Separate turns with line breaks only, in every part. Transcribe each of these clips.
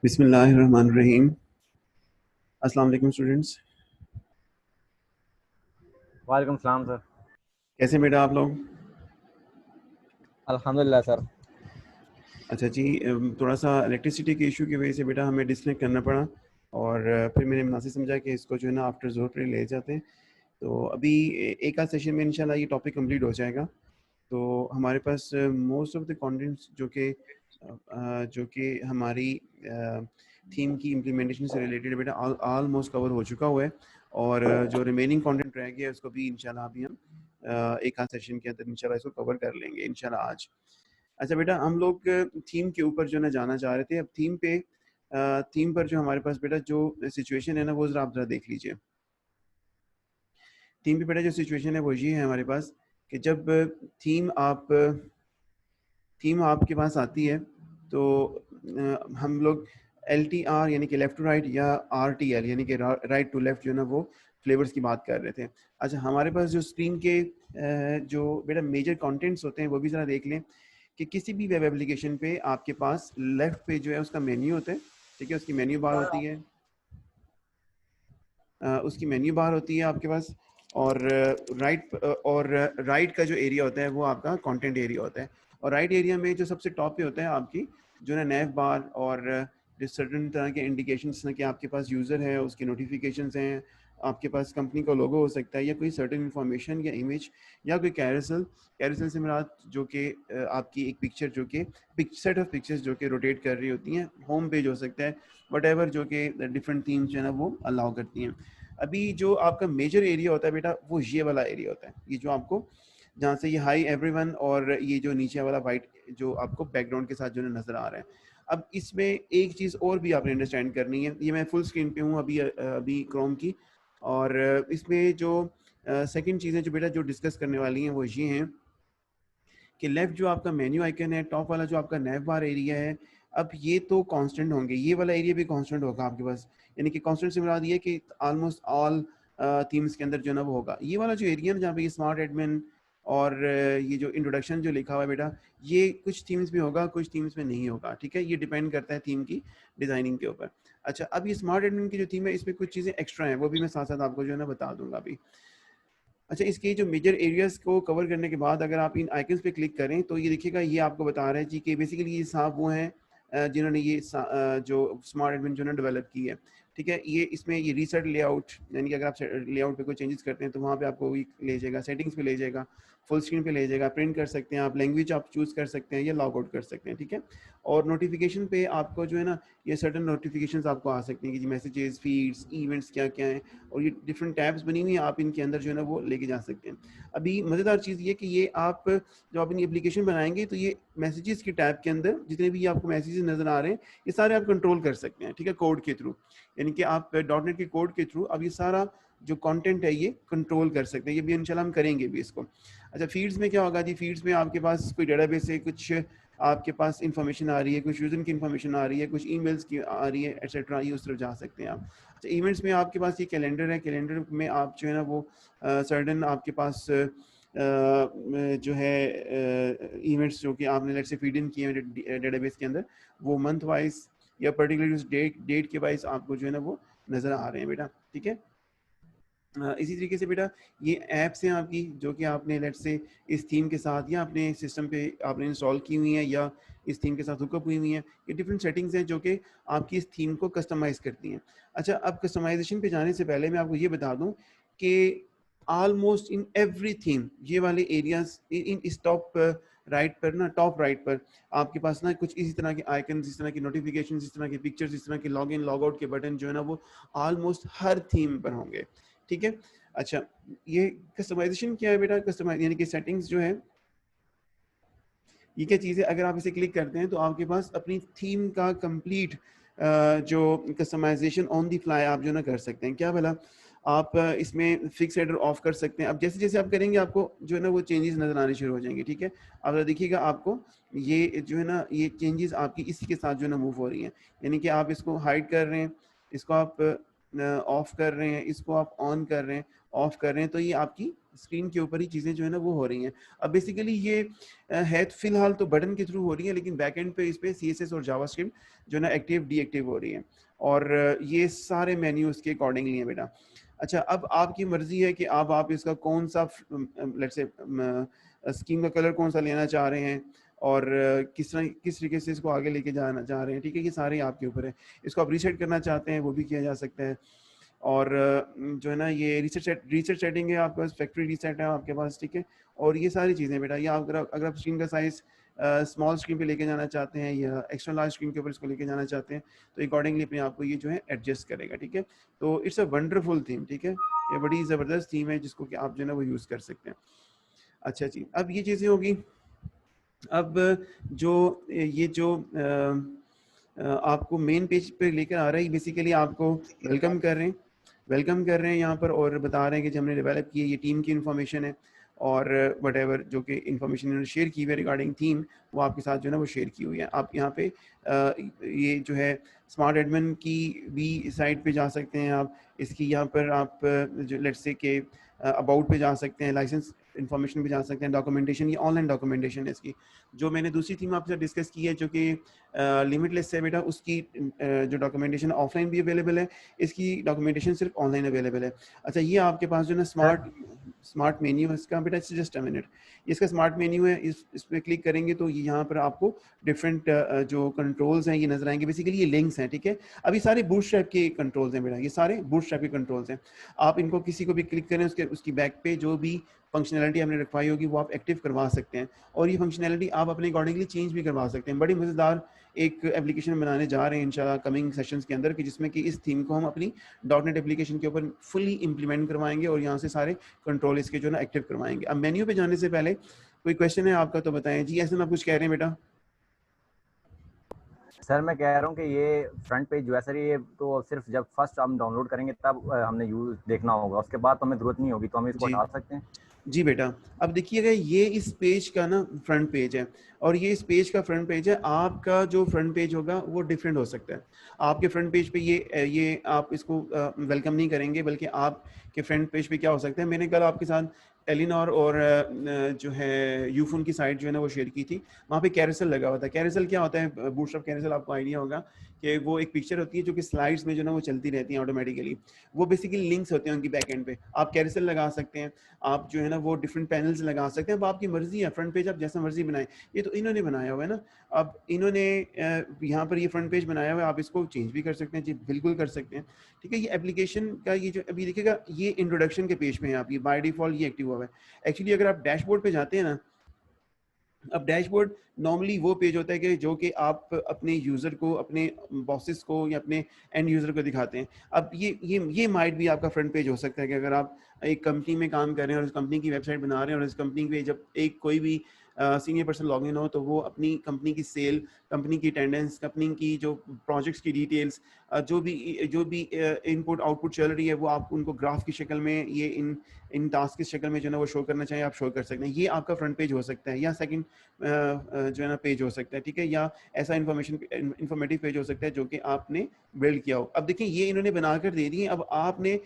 बिस्मिल्लाहिर्रहमानिर्रहीम। अस्सलाम वालेकुम स्टूडेंट्स।
वालेकुम सलाम सर।
कैसे बेटा आप लोग?
अल्हम्दुलिल्लाह सर।
अच्छा जी, थोड़ा सा इलेक्ट्रिसिटी के इशू की वजह से बेटा हमें डिस्कनेक्ट करना पड़ा और फिर मैंने मुनासिब समझा कि इसको जो है ना आफ्टर ज़ोहर पर ले जाते हैं। तो अभी एक आध सेशन में इंशाल्लाह ये टॉपिक कंप्लीट हो जाएगा। तो हमारे पास मोस्ट ऑफ द कंटेंट्स जो कि हमारी थीम की इम्प्लीमेंटेशन से रिलेटेड बेटा ऑलमोस्ट कवर हो चुका हुआ है और जो रिमेनिंग कंटेंट रह गया है उसको भी इंशाल्लाह अभी हम एक आध सेशन के अंदर इंशाल्लाह इसको कवर कर लेंगे इंशाल्लाह आज। अच्छा बेटा, हम लोग थीम के ऊपर जो है ना जाना चाह रहे थे। अब थीम पर जो हमारे पास बेटा जो सिचुएशन है ना वो ज़रा आप ज़रा देख लीजिए। थीम पे बेटा जो सिचुएशन है वो ये है हमारे पास कि जब थीम आप थीम आपके पास आती है तो हम लोग LTR यानी कि लेफ़्ट टू राइट या RTL यानी कि राइट टू लेफ़्ट जो है ना वो फ्लेवर्स की बात कर रहे थे। अच्छा, हमारे पास जो स्क्रीन के जो बेटा मेजर कंटेंट्स होते हैं वो भी ज़रा देख लें कि किसी भी वेब एप्लीकेशन पे आपके पास लेफ़्ट पे जो है उसका मेन्यू होता है। ठीक है, उसकी मेन्यू बार होती है। उसकी मेन्यू बार होती है आपके पास और राइट का जो एरिया होता है वो आपका कंटेंट एरिया होता है। और राइट एरिया में जो सबसे टॉप पे होता है आपकी जो है नेव बार और जो सर्टन तरह के इंडिकेशंस हैं कि आपके पास यूज़र है, उसके नोटिफिकेशंस हैं, आपके पास कंपनी का लोगो हो सकता है या कोई सर्टन इन्फॉर्मेशन या इमेज या कोई कैरोसेल। कैरोसेल से मुराद जो कि आपकी एक पिक्चर जो कि सेट ऑफ पिक्चर्स जो कि रोटेट कर रही होती हैं, होम पेज हो सकता है, वट जो कि डिफरेंट थीम्स जो है ना वो अलाउ करती हैं। अभी जो आपका मेजर एरिया होता है बेटा वो ये वाला एरिया होता है, ये जो आपको जहाँ से ये हाई एवरीवन और ये जो नीचे वाला वाइट जो आपको बैकग्राउंड के साथ जो है नजर आ रहा है। अब इसमें एक चीज़ और भी आपने अंडरस्टैंड करनी है। ये मैं फुल स्क्रीन पे हूँ अभी क्रोम की और इसमें जो सेकंड चीज़ें जो बेटा जो डिस्कस करने वाली हैं वो ये हैं कि लेफ्ट जो आपका मेन्यू आइकन है, टॉप वाला जो आपका नैव बार एरिया है, अब ये तो कांस्टेंट होंगे, ये वाला एरिया भी कांस्टेंट होगा आपके पास। यानी कि कांस्टेंट से मुराद ये है कि ऑलमोस्ट ऑल थीम्स के अंदर जो है ना वो होगा। ये वाला जो एरिया है जहाँ पे ये स्मार्ट एडमिन और ये जो इंट्रोडक्शन जो लिखा हुआ है बेटा, ये कुछ थीम्स में होगा, कुछ थीम्स में नहीं होगा। ठीक है, ये डिपेंड करता है थीम की डिज़ाइनिंग के ऊपर। अच्छा, अब ये स्मार्ट एडमिन की जो थीम है इसमें कुछ चीज़ें एक्स्ट्रा हैं, वो भी मैं साथ साथ आपको जो है ना बता दूंगा अभी। अच्छा, इसके जो मेजर एरियाज़ को कवर करने के बाद अगर आप इन आइकन्स पे क्लिक करें तो ये देखिएगा, ये आपको बता रहा है जी कि बेसिकली ये साहब वो हैं जिन्होंने ये जो स्मार्ट एडमिन जो है डेवलप की है। ठीक है, ये इसमें ये रीसेट लेआउट यानी कि अगर आप लेआउट पे कोई चेंजेस करते हैं तो वहाँ पे आपको वही ले जाएगा, सेटिंग्स पे ले जाएगा, फुल स्क्रीन पे ले जाएगा, प्रिंट कर सकते हैं आप, लैंग्वेज आप चूज़ कर सकते हैं या लॉग आउट कर सकते हैं। ठीक है, और नोटिफिकेशन पे आपको जो है ना ये सर्टन नोटिफिकेशंस आपको आ सकती हैं कि जी मैसेजेस, फीड्स, इवेंट्स क्या-क्या हैं और ये डिफरेंट टैब्स बनी हुई हैं, आप इनके अंदर जो है ना वो लेके जा सकते हैं। अभी मज़ेदार चीज़ ये कि ये आप जब आप अपनी एप्लीकेशन बनाएँगे तो ये मैसेजेस के टैब के अंदर जितने भी आपको मैसेजेस नज़र आ रहे हैं, ये सारे आप कंट्रोल कर सकते हैं। ठीक है, कोड के थ्रू, यानी कि आप डॉट नेट के कोड के थ्रू अब ये सारा जो कंटेंट है ये कंट्रोल कर सकते हैं। ये भी इंशाल्लाह हम करेंगे भी इसको। अच्छा, फीड्स में क्या होगा जी, फीड्स में आपके पास कोई डेटाबेस है, कुछ आपके पास इन्फॉर्मेशन आ रही है, कुछ यूज़र की इन्फॉर्मेशन आ रही है, कुछ ईमेल्स की आ रही है, एटसेट्रा, ये उस तरफ जा सकते हैं आप। अच्छा, इवेंट्स में आपके पास ये कैलेंडर है, कैलेंडर में आप जो है ना वो सर्टेन आपके पास जो है इवेंट्स जो कि आपने लेट्स से फीड इन किए हैं डेटाबेस के अंदर, वो मंथ वाइज या पर्टिकुलर उस डेट के वाइज आपको जो है ना वो नज़र आ रहे हैं बेटा। ठीक है, इसी तरीके से बेटा ये ऐप्स हैं आपकी जो कि आपने लेट्स से इस थीम के साथ या अपने सिस्टम पे आपने इंस्टॉल की हुई हैं या इस थीम के साथ हुकअप हुई हुई हैं। ये डिफरेंट सेटिंग्स हैं जो कि आपकी इस थीम को कस्टमाइज़ करती हैं। अच्छा, अब कस्टमाइजेशन पे जाने से पहले मैं आपको ये बता दूं कि ऑलमोस्ट इन एवरी थीम ये वाले एरियाज इन इस टॉप राइट पर ना, टॉप राइट पर आपके पास ना कुछ इसी तरह के आइकन, इस तरह की नोटिफिकेशन, इस तरह के पिक्चर्स, इस तरह के लॉग इन लॉग आउट के बटन जो है ना वो ऑलमोस्ट हर थीम पर होंगे। ठीक है, अच्छा, ये कस्टमाइजेशन क्या है बेटा? कस्टमाइज यानी कि सेटिंग्स जो है, ये क्या चीज़ है? अगर आप इसे क्लिक करते हैं तो आपके पास अपनी थीम का कंप्लीट जो कस्टमाइजेशन ऑन द फ्लाई आप जो ना कर सकते हैं। क्या भला? आप इसमें फिक्स हेडर ऑफ कर सकते हैं। अब जैसे जैसे आप करेंगे आपको जो है ना वो चेंजेस नज़र आने शुरू हो जाएंगे। ठीक है, अब देखिएगा आपको ये जो है ना ये चेंजेस आपकी इसी के साथ जो है ना मूव हो रही हैं। यानी कि आप इसको हाइड कर रहे हैं, इसको आप ऑफ कर रहे हैं, इसको आप ऑन कर रहे हैं, ऑफ कर रहे हैं, तो ये आपकी स्क्रीन के ऊपर ही चीज़ें जो है ना वो हो रही हैं। अब बेसिकली ये है तो फिलहाल तो बटन के थ्रू हो रही है, लेकिन बैक एंड पे इस पे CSS और जावास्क्रिप्ट जो है ना एक्टिव डीएक्टिव हो रही है, और ये सारे मेन्यू उसके अकॉर्डिंगली हैं बेटा। अच्छा, अब आपकी मर्जी है कि आप इसका कौन सा लेट्स से स्कीम का कलर कौन सा लेना चाह रहे हैं, और किस तरीके से इसको आगे लेके जाना चाह रहे हैं, ठीक है, ये सारे आपके ऊपर है। इसको आप रीसेट करना चाहते हैं वो भी किया जा सकता है, और जो है ना ये रीसेट सेटिंग है आपके पास, फैक्ट्री रीसेट है आपके पास, ठीक है। और ये सारी चीज़ें बेटा, ये आप अगर आप स्क्रीन का साइज़ स्मॉल स्क्रीन पे लेके जाना चाहते हैं या एक्स्ट्रा लार्ज स्क्रीन के ऊपर इसको लेके जाना चाहते हैं, तो अकॉर्डिंगली अपने आप को ये जो है एडजस्ट करेगा, ठीक है। तो इट्स अ वंडरफुल थीम, ठीक है, ये बड़ी ज़बरदस्त थीम है जिसको कि आप जो है ना वो यूज़ कर सकते हैं। अच्छा जी, अब ये चीज़ें होगी। अब जो ये जो आपको मेन पेज पे लेकर आ रहा है, बेसिकली आपको वेलकम कर रहे हैं, यहाँ पर, और बता रहे हैं कि जो हमने डेवलप की है ये टीम की इन्फॉर्मेशन है, और वटेवर जो कि इन्फॉर्मेशन इन्होंने शेयर की हुई है रिगार्डिंग थीम, वो आपके साथ जो है ना वो शेयर की हुई है। आप यहाँ पे ये जो है स्मार्ट एडमिन की भी साइट पे जा सकते हैं आप, इसकी यहाँ पर आप जो लेट्स से के अबाउट पे जा सकते हैं, लाइसेंस इन्फॉर्मेशन पे जा सकते हैं, डॉक्यूमेंटेशन, ये ऑनलाइन डॉक्यूमेंटेशन है इसकी। जो मैंने दूसरी थीम आपसे डिस्कस की है जो कि लिमिटलेस है बेटा, उसकी जो डॉक्यूमेंटेशन ऑफलाइन भी अवेलेबल है, इसकी डॉक्यूमेंटेशन सिर्फ ऑनलाइन अवेलेबल है। अच्छा, ये आपके पास जो है ना
सर
स्मार्ट मेन्यू है इसका बेटा, जस्ट अ मिनट, इसका स्मार्ट मेन्यू है, इस पर क्लिक करेंगे तो ये यहाँ पर आपको डिफरेंट जो कंट्रोल्स हैं ये नजर आएंगे। बेसिकली ये लिंक्स हैं, ठीक है। अभी सारे बूटस्ट्रैप के कंट्रोल्स हैं बेटा, ये सारे बूटस्ट्रैप के कंट्रोल्स हैं। आप इनको किसी को भी क्लिक करें, उसकी बैक पे जो भी फंक्शनैलिटी हमने रखवाई होगी वो आप एक्टिव करवा सकते हैं, और ये फंक्शनैलिटी आप अपने अकॉर्डिंगली चेंज भी करवा सकते हैं। बड़ी मज़ेदार एक एप्लीकेशन बनाने जा रहे हैं इंशाल्लाह कमिंग सेशंस के अंदर, कि जिसमें कि इस थीम को हम अपनी डॉटनेट एप्लीकेशन के ऊपर फुली इंप्लीमेंट करवाएंगे, और यहाँ से सारे कंट्रोल इसके जो है ना एक्टिव करवाएंगे। अब मेन्यू पे जाने से पहले कोई क्वेश्चन है आपका तो बताएं जी। ऐसे ना आप कुछ कह रहे हैं बेटा?
सर मैं कह रहा हूँ कि ये फ्रंट पेज जो है सर, ये तो सिर्फ जब फर्स्ट हम डाउनलोड करेंगे तब हमने यूज देखना होगा, उसके बाद तो हमें जरूरत नहीं होगी, तो हम इसको
जी
हटा सकते हैं।
जी बेटा, अब देखिएगा ये इस पेज का ना फ्रंट पेज है, और ये इस पेज का फ्रंट पेज है। आपका जो फ्रंट पेज होगा वो डिफरेंट हो सकता है। आपके फ्रंट पेज पे ये आप इसको वेलकम नहीं करेंगे, बल्कि आपके फ्रंट पेज पे क्या हो सकता है, मैंने कल आपके साथ टेलीनॉर और जो है यूफोन की साइट जो है ना वो शेयर की थी, वहाँ पे कैरोसेल लगा हुआ था। कैरोसेल क्या होता है? बूटस्ट्रैप कैरोसेल आपको आइडिया होगा कि वो एक पिक्चर होती है जो कि स्लाइड्स में जो ना वो चलती रहती है ऑटोमेटिकली, वो बेसिकली लिंक्स होते हैं उनकी बैक एंड पे। आप कैरोसेल लगा सकते हैं, आप जो है ना वो डिफरेंट पैनल्स लगा सकते हैं। अब आपकी मर्जी है, फ्रंट पेज आप जैसा मर्जी बनाएं। ये तो इन्होंने बनाया हुआ है ना, अब इन्होंने यहाँ पर ये फ्रंट पेज बनाया हुआ है, आप इसको चेंज भी कर सकते हैं जी, बिल्कुल कर सकते हैं, ठीक है। ये एप्लीकेशन का ये जो अभी देखिएगा, ये इंट्रोडक्शन के पेज पे है, आप ये बाय डिफॉल्ट ये एक्टिव हुआ है। एक्चुअली अगर आप डैशबोर्ड पे जाते हैं ना, अब डैशबोर्ड नॉर्मली वो पेज होता है कि जो कि आप अपने यूज़र को, अपने बॉसेस को या अपने एंड यूज़र को दिखाते हैं। अब ये माइट भी आपका फ्रंट पेज हो सकता है कि अगर आप एक कंपनी में काम कर रहे हैं और उस कंपनी की वेबसाइट बना रहे हैं, और इस कंपनी पे जब एक कोई भी सीनियर पर्सन लॉग इन हो, तो वो अपनी कंपनी की सेल, कंपनी की अटेंडेंस, कंपनी की जो प्रोजेक्ट्स की डिटेल्स, जो भी इनपुट आउटपुट चल रही है, वो आप उनको ग्राफ की शक्ल में, ये इन टास्क की शक्ल में जो है ना वो शो करना चाहिए, आप शो कर सकते हैं। ये आपका फ्रंट पेज हो सकता है, या सेकंड जो है ना पेज हो सकता है, ठीक है, या ऐसा इंफॉर्मेटिव पेज हो सकता है जो कि आपने बिल्ड किया हो। अब देखिए ये इन्होंने बनाकर दे दिए, अब आपने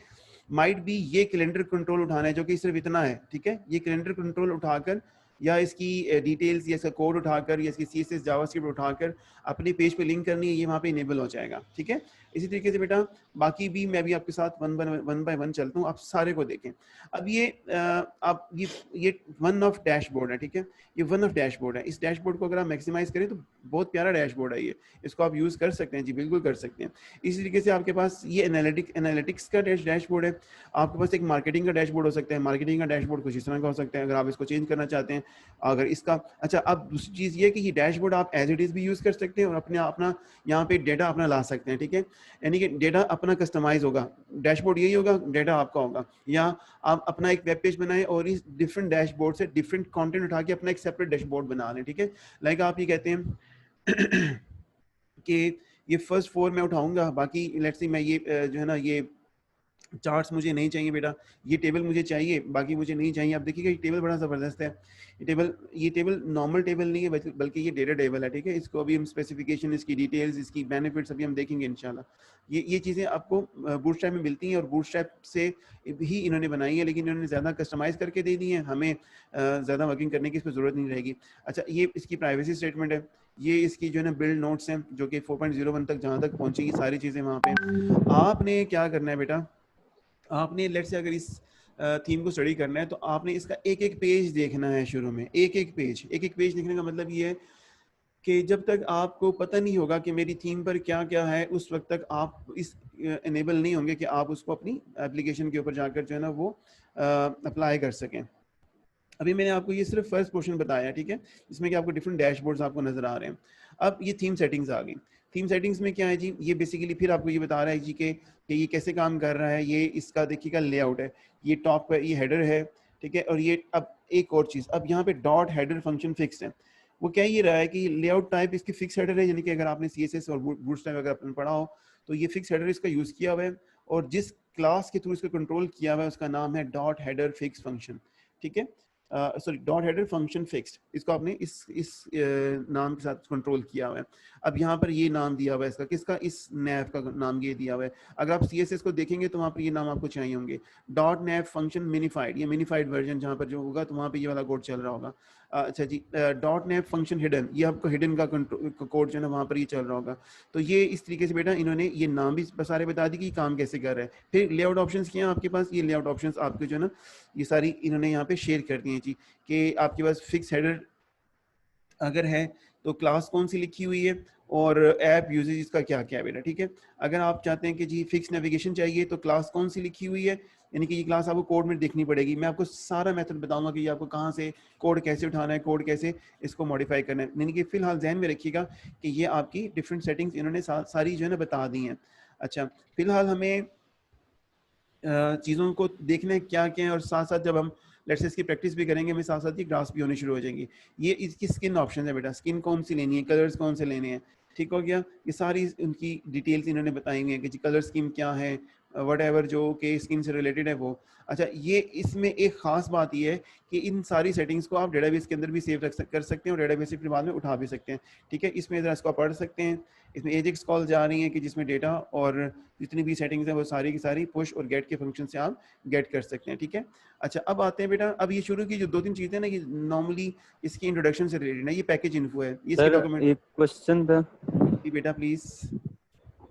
माइट भी ये कैलेंडर कंट्रोल उठाना है जो कि सिर्फ इतना है, ठीक है। ये कैलेंडर कंट्रोल उठाकर, या इसकी डिटेल्स, या इसका कोड उठाकर, या इसकी CSS जावास्क्रिप्ट उठाकर अपने पेज पे लिंक करनी है, ये वहाँ पे इनेबल हो जाएगा, ठीक है। इसी तरीके से बेटा बाकी भी मैं भी आपके साथ वन बाय वन चलता हूँ, आप सारे को देखें। अब ये आप ये वन ऑफ डैशबोर्ड है, ठीक है, ये वन ऑफ डैशबोर्ड है। इस डैशबोर्ड को अगर आप मैक्सिमाइज करें तो बहुत प्यारा डैशबोर्ड है ये, इसको आप यूज़ कर सकते हैं जी, बिल्कुल कर सकते हैं। इसी तरीके से आपके पास ये एनालिटिक्स का डैशबोर्ड है। आपके पास एक मार्केटिंग का डैशबोर्ड हो सकता है। मार्केटिंग का डैशबोर्ड कुछ इस तरह का हो सकता है, अगर आप इसको चेंज करना चाहते हैं। अगर इसका अच्छा, अब दूसरी चीज़ ये है कि ये डैशबोर्ड आप एज इट इज़ भी यूज़ कर सकते हैं, और अपना यहाँ पे डेटा अपना ला सकते हैं, ठीक है। यानी कि डेटा अपना कस्टमाइज होगा, डैशबोर्ड यही होगा, डेटा आपका होगा। या आप अपना एक वेब पेज बनाएं और इस डिफरेंट डैशबोर्ड से डिफरेंट कंटेंट उठा के अपना एक सेपरेट डैशबोर्ड बना लें, ठीक है। लाइक आप ये कहते हैं कि ये फर्स्ट 4 मैं उठाऊंगा, बाकी लेट्स सी मैं ये जो है ना ये चार्ट्स मुझे नहीं चाहिए बेटा, ये टेबल मुझे चाहिए, बाकी मुझे नहीं चाहिए। आप देखिएगा ये टेबल बड़ा ज़बरदस्त है। ये टेबल नॉर्मल टेबल नहीं है, बल्कि ये डेटा टेबल है, ठीक है। इसको अभी हम स्पेसिफिकेशन, इसकी डिटेल्स, इसकी बेनिफिट्स अभी हम देखेंगे इंशाल्लाह। ये चीज़ें आपको बूटस्ट्रैप में मिलती हैं और बूटस्ट्रैप से ही इन्होंने बनाई है, लेकिन इन्होंने ज़्यादा कस्टमाइज़ करके दे दी है, हमें ज़्यादा वर्किंग करने की इस पे ज़रूरत नहीं रहेगी। अच्छा, ये इसकी प्राइवेसी स्टेटमेंट है, ये इसकी जो है ना बिल्ड नोट्स हैं, जो कि 4.01 तक जहाँ तक पहुँची सारी चीज़ें वहाँ पे। आपने क्या करना है बेटा, आपने लेट्स से अगर इस थीम को स्टडी करना है तो आपने इसका एक एक पेज देखना है शुरू में। एक एक पेज देखने का मतलब ये है कि जब तक आपको पता नहीं होगा कि मेरी थीम पर क्या क्या है, उस वक्त तक आप इस इनेबल नहीं होंगे कि आप उसको अपनी एप्लीकेशन के ऊपर जाकर जो है ना वो अप्लाई कर सकें। अभी मैंने आपको ये सिर्फ फर्स्ट पोर्शन बताया, ठीक है, इसमें कि आपको डिफरेंट डैशबोर्ड्स आपको नजर आ रहे हैं। अब ये थीम सेटिंग्स आ गई। थीम सेटिंग्स में क्या है जी, ये बेसिकली फिर आपको ये बता रहा है जी कि ये कैसे काम कर रहा है। ये इसका देखिएगा लेआउट है, ये टॉप पर ये हेडर है, ठीक है। और ये अब एक और चीज़, अब यहाँ पे डॉट हेडर फंक्शन फिक्स है। वो कह ये रहा है कि लेआउट टाइप इसकी फिक्स हेडर है, यानी कि अगर आपने CSS और बूटस्ट्रैप अगर आपने पढ़ा हो तो ये फिक्स हेडर इसका यूज़ किया हुआ है, और जिस क्लास के थ्रू इसको कंट्रोल किया हुआ है उसका नाम है डॉट हेडर फिक्स फंक्शन, ठीक है। Sorry, dot header function fixed, इसको आपने इस नाम के साथ कंट्रोल किया हुआ है। अब यहाँ पर ये नाम दिया हुआ है इसका, किसका, इस नैव का नाम ये दिया हुआ है। अगर आप CSS को देखेंगे तो वहाँ पर ये नाम आपको चाहिए होंगे, डॉट नैव फंक्शन मिनिफाइड, ये मिनिफाइड वर्जन जहाँ पर जो होगा तो वहाँ पे ये वाला कोड चल रहा होगा। अच्छा जी, डॉट नैव फंक्शन हिडन, ये आपको हिडन का कोड जो है ना वहाँ पर ये चल रहा होगा। तो ये इस तरीके से बेटा इन्होंने ये नाम भी सारे बता दी कि काम कैसे कर रहा है। फिर लेआउट ऑप्शंस क्या हैं आपके पास, ये लेआउट ऑप्शंस आपके जो है ना ये सारी इन्होंने यहाँ पे शेयर कर दी हैं जी, कि आपके पास फिक्स हेडर अगर है तो क्लास कौन सी लिखी हुई है और ऐप यूजेज इसका क्या क्या है बेटा, ठीक है। अगर आप चाहते हैं कि जी फिक्स नेविगेशन चाहिए तो क्लास कौन सी लिखी हुई है, यानी कि ये क्लास आपको कोड में देखनी पड़ेगी। मैं आपको सारा मेथड बताऊंगा कि आपको कहाँ से कोड कैसे उठाना है, कोड कैसे इसको मॉडिफाई करना है। यानी कि फिलहाल ध्यान में रखिएगा कि ये आपकी डिफरेंट सेटिंग्स इन्होंने सारी जो है ना बता दी हैं। अच्छा, फिलहाल हमें चीज़ों को देखना है क्या क्या है, और साथ साथ जब हम लेट्स से इसकी प्रैक्टिस भी करेंगे, हमें साथ साथ ही ग्रास भी होनी शुरू हो जाएंगी। ये इसकी स्किन ऑप्शन है बेटा, स्किन कौन सी लेनी है, कलर्स कौन से लेने हैं, ठीक हो गया। ये सारी उनकी डिटेल्स इन्होंने बताई हुई है कि जी कलर स्कीम क्या है, वट एवर जो कि स्किन से रिलेटेड है वो। अच्छा, ये इसमें एक ख़ास बात ये है कि इन सारी सेटिंग्स को आप डेटाबेस के अंदर भी सेव कर सकते हैं और डेटाबेस से फिर बाद में उठा भी सकते हैं, ठीक है। इसमें ज़रा इसको आप पढ़ सकते हैं। इसमें एजेक्स कॉल जा रही हैं कि जिसमें डेटा और जितनी भी सेटिंग्स हैं वो सारी की सारी पुश और गेट के फंक्शन से आप गेट कर सकते हैं, ठीक है। अच्छा, अब आते हैं बेटा, अब ये शुरू की जो 2-3 चीज़ें ना, ये नॉर्मली इसकी इंट्रोडक्शन से रिलेटेड है। ये पैकेज इन्फो है, ये इसके
सर
डॉक्यूमेंट।
एक क्वेश्चन था
जी बेटा प्लीज़।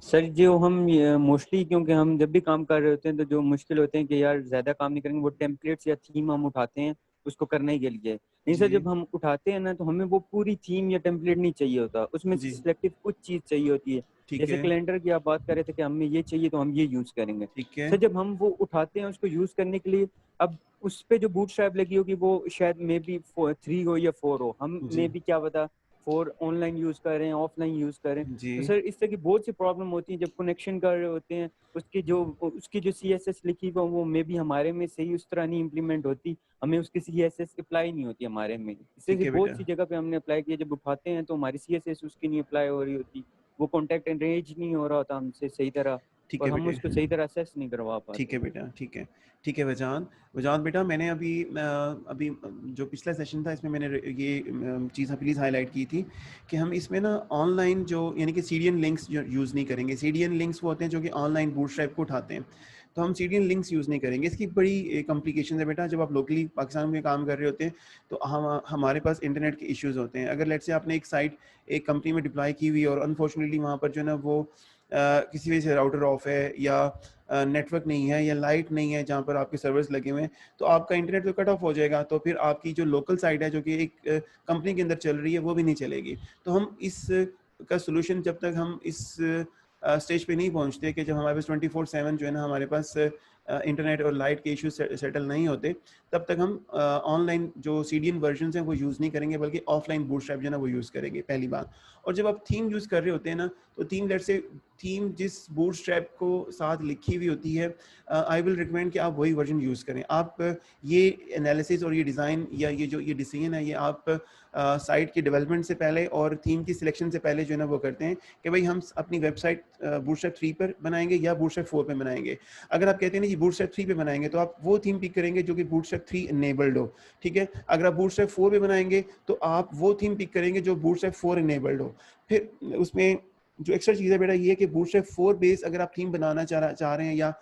सर, जो हम मोस्टली, क्योंकि हम जब भी काम कर रहे होते हैं तो जो मुश्किल होते हैं कि यार ज्यादा काम नहीं करेंगे, वो टेम्पलेट्स या थीम हम उठाते हैं उसको करने के लिए। नहीं सर,
जी
जब हम उठाते हैं ना तो हमें वो पूरी थीम या टेम्पलेट नहीं चाहिए होता, उसमें
जी,
से सिलेक्टिव कुछ चीज चाहिए होती है।
ठीक
जैसे
है,
कैलेंडर की आप बात कर रहे थे कि हमें ये चाहिए तो हम ये यूज करेंगे।
ठीक है।
सर, जब हम वो उठाते हैं उसको यूज करने के लिए, अब उस पे जो बूटस्ट्रैप लगी होगी वो शायद मे बी 3 हो या 4 हो, हम
जी
मे बी क्या पता 4 ऑनलाइन यूज कर रहे हैं, ऑफलाइन यूज कर रहे हैं।
जी,
तो सर इस तरह की बहुत सी प्रॉब्लम होती है जब कनेक्शन कर रहे होते हैं। उसकी जो CSS लिखी हुई वो मे बी हमारे में सही उस तरह नहीं इम्प्लीमेंट होती, हमें उसकी CSS अप्लाई नहीं होती हमारे में। इससे
ठीक है
बहुत
बेटा,
सी जगह पे हमने अप्लाई किया, जब उठाते हैं तो हमारी CSS उसकी नहीं अप्लाई हो रही होती, वो कॉन्टैक्ट एंगेज नहीं हो रहा होता हमसे सही तरह,
ठीक
और
है
हम
बेटे,
उसको सही तरह असेस नहीं करवा
ठीक
पाते।
है बेटा, ठीक है। ठीक है वजान, वजान बेटा, मैंने अभी जो पिछला सेशन था इसमें मैंने ये चीज़ प्लीज़ हाईलाइट की थी कि हम इसमें ना ऑनलाइन जो यानी कि सीडीएन लिंक्स जो यूज़ नहीं करेंगे। सीडीएन लिंक्स वो होते हैं जो कि ऑनलाइन बूटस्ट्रैप को उठाते हैं, तो हम सीडीएन लिंक्स यूज़ नहीं करेंगे। इसकी बड़ी कॉम्प्लिकेशन है बेटा। जब आप लोकली पाकिस्तान में काम कर रहे होते हैं तो हमारे पास इंटरनेट के इश्यूज़ होते हैं। अगर लेट्स से आपने एक साइट एक कंपनी में डिप्लॉय की हुई और अनफॉर्चुनेटली वहाँ पर जो है ना वो किसी वजह से राउटर ऑफ है या नेटवर्क नहीं है या लाइट नहीं है जहाँ पर आपके सर्वर्स लगे हुए हैं, तो आपका इंटरनेट तो कट ऑफ हो जाएगा। तो फिर आपकी जो लोकल साइट है जो कि एक कंपनी के अंदर चल रही है वो भी नहीं चलेगी। तो हम इस का सोल्यूशन जब तक हम इस स्टेज पे नहीं पहुंचते कि जब हमारे पास 24/7 जो है ना हमारे पास इंटरनेट और लाइट के इश्यूज सेटल नहीं होते, तब तक हम ऑनलाइन जो सीडीएन वर्जन हैं वो यूज़ नहीं करेंगे, बल्कि ऑफलाइन बूटस्ट्रैप जो है ना वो यूज़ करेंगे, पहली बात। और जब आप थीम यूज़ कर रहे होते हैं ना, तो थीम लेट से थीम जिस बूटस्ट्रैप को साथ लिखी हुई होती है, आई विल रिकमेंड कि आप वही वर्जन यूज़ करें। आप ये एनालिसिस और ये डिज़ाइन या ये जो ये डिसीजन है, ये आप साइट की डेवलपमेंट से पहले और थीम की सिलेक्शन से पहले जो है ना वो करते हैं कि भाई हम अपनी वेबसाइट बूटस्ट्रैप 3 पर बनाएंगे या बूटस्ट्रैप 4 पे बनाएंगे। अगर आप कहते हैं ना जी बूटस्ट्रैप 3 पे बनाएंगे, तो आप वो थीम पिक करेंगे जो कि बूटस्ट्रैप 3 इनेबल्ड हो, ठीक है। अगर आप बूटस्ट्रैप 4 पे बनाएंगे तो आप वो थीम पिक करेंगे जो बूटस्ट्रैप 4 इनेबल्ड हो। फिर उसमें जो एक्स्ट्रा चीज़ है बेटा ये है कि बूटस्ट्रैप 4 बेस अगर आप थीम बनाना चाह रहे हैं या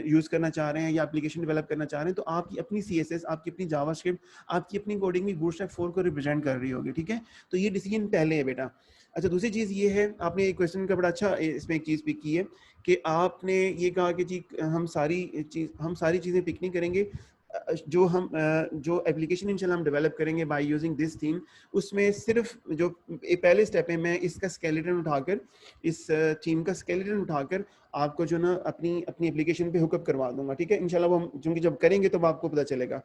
यूज़ करना चाह रहे हैं या एप्लीकेशन डेवलप करना चाह रहे हैं, तो आपकी अपनी CSS, आपकी अपनी जावास्क्रिप्ट, आपकी अपनी कोडिंग भी बूटस्ट्रैप 4 को रिप्रेजेंट कर रही होगी, ठीक है। तो ये डिसीजन पहले है बेटा। अच्छा, दूसरी चीज़ ये है, आपने एक क्वेश्चन का बड़ा अच्छा इसमें एक चीज़ पिक की है कि आपने ये कहा कि जी हम सारी चीज़ें पिक नहीं करेंगे, जो एप्लीकेशन इंशाल्लाह हम डेवलप करेंगे बाय यूजिंग दिस थीम, उसमें सिर्फ जो पहले स्टेप है, मैं इसका स्केलेटन उठाकर, इस थीम का स्केलेटन उठाकर आपको जो ना अपनी अपनी एप्लीकेशन पे हुकअप करवा दूंगा, ठीक है। इंशाल्लाह वो हम क्योंकि जब करेंगे तो आपको पता चलेगा।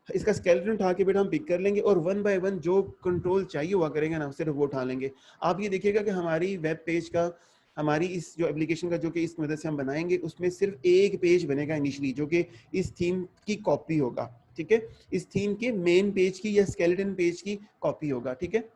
इसका स्केलेटन उठा के बेटा हम पिक कर लेंगे और वन बाय वन जो कंट्रोल चाहिए हुआ करेंगे ना, सिर्फ वो उठा लेंगे। आप ये देखिएगा कि हमारी वेब पेज का, हमारी इस जो एप्लीकेशन का जो कि इस मदद से हम बनाएंगे, उसमें सिर्फ एक पेज बनेगा इनिशियली जो कि इस थीम की कॉपी होगा, ठीक है। इस थीम के मेन पेज की या स्केलेटन पेज की कॉपी होगा, ठीक है।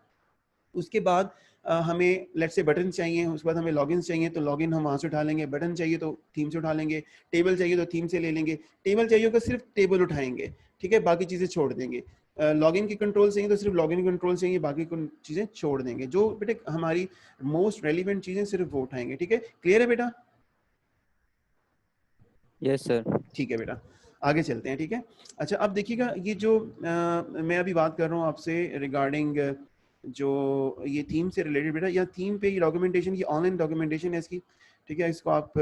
उसके बाद हमें लेट्स से बटन चाहिए, उसके बाद हमें लॉगिन चाहिए तो लॉगिन हम वहाँ से उठा लेंगे, बटन चाहिए तो थीम से उठा लेंगे, टेबल चाहिए तो थीम से ले लेंगे, टेबल चाहिए होगा सिर्फ टेबल उठाएंगे, ठीक है, बाकी चीज़ें छोड़ देंगे। लॉगिन की कंट्रोल चाहिए तो सिर्फ लॉगिन कंट्रोल चाहिए, बाकी चीज़ें छोड़ देंगे। जो बेटे हमारी मोस्ट रेलिवेंट चीज़ें सिर्फ वो उठाएंगे, ठीक है। क्लियर है बेटा?
Yes sir.
ठीक है बेटा, आगे चलते हैं, ठीक है। अच्छा, अब देखिएगा ये जो मैं अभी बात कर रहा हूँ आपसे रिगार्डिंग जो ये थीम से रिलेटेड बेटा, या थीम पे ये डॉक्यूमेंटेशन, ये ऑनलाइन डॉक्यूमेंटेशन है इसकी, ठीक है। इसको आप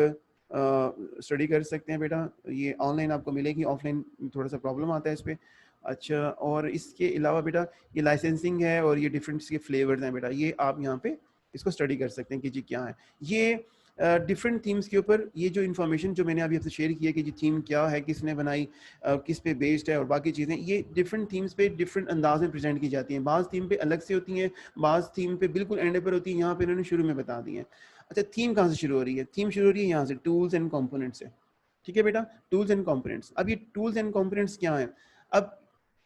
स्टडी कर सकते हैं बेटा, ये ऑनलाइन आपको मिलेगी, ऑफलाइन थोड़ा सा प्रॉब्लम आता है इस पर। अच्छा, और इसके अलावा बेटा ये लाइसेंसिंग है और ये डिफरेंट इसके फ्लेवर्स हैं बेटा, ये आप यहाँ पे इसको स्टडी कर सकते हैं कि जी क्या है ये डिफरेंट थीम्स के ऊपर। ये जो इन्फॉर्मेशन जो मैंने अभी आपसे शेयर की है कि जी थीम क्या है, किसने बनाई, किस पे बेस्ड है और बाकी चीज़ें, ये डिफरेंट थीम्स पे डिफरेंट अंदाज में प्रेजेंट की जाती हैं। बाज़ थीम पे अलग से होती हैं, बाज़ थीम पे बिल्कुल एंड पर होती है, यहाँ पे इन्होंने शुरू में बता दी है। अच्छा, थीम कहाँ से शुरू हो रही है? थीम शुरू हो रही है यहाँ से, टूल्स एंड कॉम्पोनेंट्स से, ठीक है बेटा। टूल्स एंड कॉम्पोनेंट्स, अब ये टूल्स एंड कॉम्पोनेंट्स क्या है, अब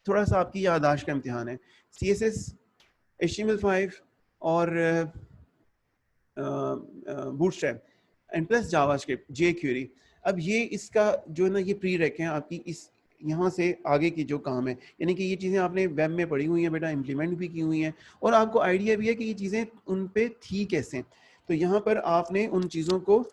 थोड़ा सा आपकी याददाश्त का इम्तिहान है। CSS, HTML5 और bootstrap and plus JavaScript, jQuery, अब ये इसका जो है ना ये प्री रेक है आपकी इस यहाँ से आगे की जो काम है, यानी कि ये चीज़ें आपने वेब में पढ़ी हुई हैं बेटा, इम्प्लीमेंट भी की हुई हैं और आपको आइडिया भी है कि ये चीज़ें उन पे थी कैसे। तो यहाँ पर आपने उन चीज़ों को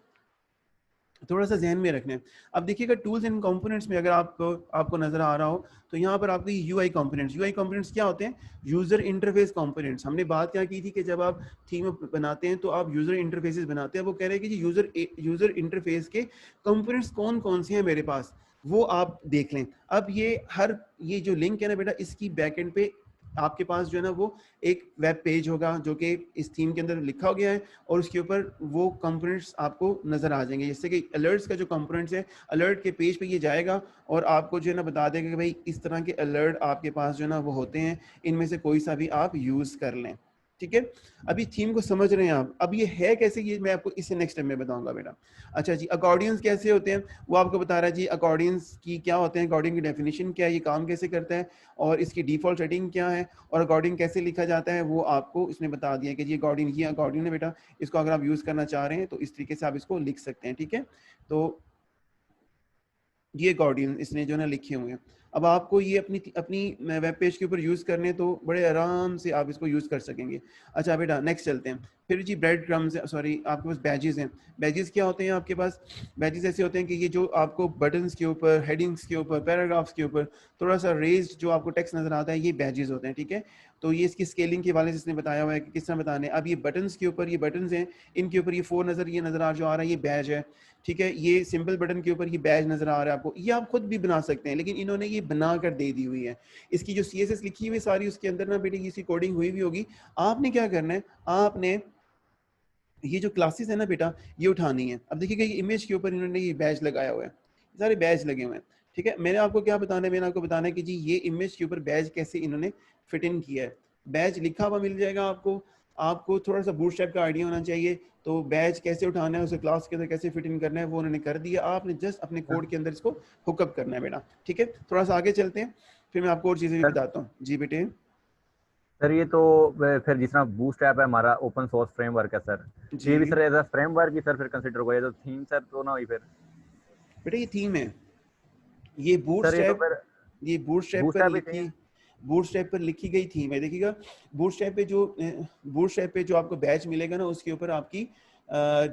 थोड़ा सा जहन में रखना है। अब देखिएगा टूल्स एंड कंपोनेंट्स में अगर आपको नजर आ रहा हो तो यहाँ पर आपको यूआई कंपोनेंट्स क्या होते हैं? User interface components. हमने बात क्या की थी कि जब आप थीम बनाते हैं तो आप यूजर इंटरफेसेस बनाते हैं। वो कह रहे हैं कि जी यूजर इंटरफेस के कंपोनेंट्स कौन कौन से हैं मेरे पास, वो आप देख लें। अब ये जो लिंक है ना बेटा, इसकी बैकएंड पे आपके पास जो है ना वो एक वेब पेज होगा जो कि इस थीम के अंदर लिखा गया है और उसके ऊपर वो कंपोनेंट्स आपको नजर आ जाएंगे। जैसे कि अलर्ट्स का जो कंपोनेंट्स है, अलर्ट के पेज पे ये जाएगा और आपको जो है ना बता देगा कि भाई इस तरह के अलर्ट आपके पास जो है ना वो होते हैं, इनमें से कोई सा भी आप यूज कर लें, ठीक है। अभी थीम को समझ रहे हैं आप, अब ये है कैसे, ये मैं आपको इससे नेक्स्ट टाइम में बताऊंगा बेटा। अच्छा जी, अकॉर्डियंस कैसे होते हैं वो आपको बता रहा है जी। अकॉर्डियंस की क्या होते हैं, अकॉर्डिंग की डेफिनेशन क्या है, ये काम कैसे करता है और इसकी डिफॉल्ट सेटिंग क्या है और अकॉर्डिंग कैसे लिखा जाता है, वो आपको इसने बता दिया कि जी अकॉर्डिंग, ये अकॉर्डिंग है बेटा, इसको अगर आप यूज़ करना चाह रहे हैं तो इस तरीके से आप इसको लिख सकते हैं, ठीक है। तो ये अकॉर्डिंग इसने जो है ना लिखे हुए हैं। अब आपको ये अपनी अपनी वेब पेज के ऊपर यूज़ करने तो बड़े आराम से आप इसको यूज़ कर सकेंगे। अच्छा बेटा, नेक्स्ट चलते हैं। फिर जी ब्रेड क्रम्स, सॉरी आपके पास बैजेस हैं। बैजेस क्या होते हैं आपके पास? बैजेस ऐसे होते हैं कि ये जो आपको बटन्स के ऊपर, हेडिंग्स के ऊपर, पैराग्राफ्स के ऊपर थोड़ा सा रेज्ड जो आपको टेक्स्ट नजर आता है, ये बैजेस होते हैं, ठीक है। तो ये इसकी स्केलिंग के वाले से इसने बताया हुआ है कि किस तरह बताने। अब ये बटन्स के ऊपर, ये बटन्स हैं, इनके ऊपर ये 4 ये नजर आ जो आ रहा है, ये बैज है, ठीक है। ये सिंपल बटन के ऊपर ये बैज नजर आ रहा है आपको, ये आप खुद भी बना सकते हैं, लेकिन इन्होंने ये बना कर दे दी हुई है। इसकी जो CSS लिखी हुई सारी, उसके अंदर ना बेटे इसकी कोडिंग हुई भी होगी। आपने क्या करना है, आपने ये जो क्लासेस है ना बेटा, ये उठानी है। अब देखिएगा ये इमेज के ऊपर इन्होंने ये बैज लगाया हुआ है, सारे बैज लगे हुए हैं, ठीक है। मैंने आपको क्या बताना है, मैंने आपको बताना है कि जी ये इमेज के ऊपर बैज कैसे इन्होंने फिट इन किया है। बैज लिखा हुआ मिल जाएगा आपको, आपको थोड़ा सा बूटस्ट्रैप का आइडिया होना चाहिए, तो बैच कैसे उठाना है, उसे क्लास के अंदर कैसे फिट इन करना है, वो उन्होंने कर दिया। आपने जस्ट अपने कोड के अंदर इसको हुकअप करना है बेटा, ठीक है। थोड़ा सा आगे चलते हैं, फिर मैं आपको और चीज़ें भी
सर
बताता हूँ। जी बेटे।
सर ये तो फिर जिस तरह बूटस्ट्रैप है हमारा ओपन सोर्स फ्रेमवर्क है सर, तो ये भी
जी
सर एज अ फ्रेमवर्क ही सर फिर कंसिडर होगा, ये तो थीम सर तो ना हुई फिर।
बेटा ये थीम है, ये
सर ये तो
बूटस्ट्रैप,
फिर
ये बूटस्ट्रैप पर
बूटस्ट्रैप ही
लिखी,
चाहिए।
बूटस्ट्रैप पर लिखी गई थीम है। देखिएगा बूटस्ट्रैप पे जो आपको बैच मिलेगा ना, उसके ऊपर आपकी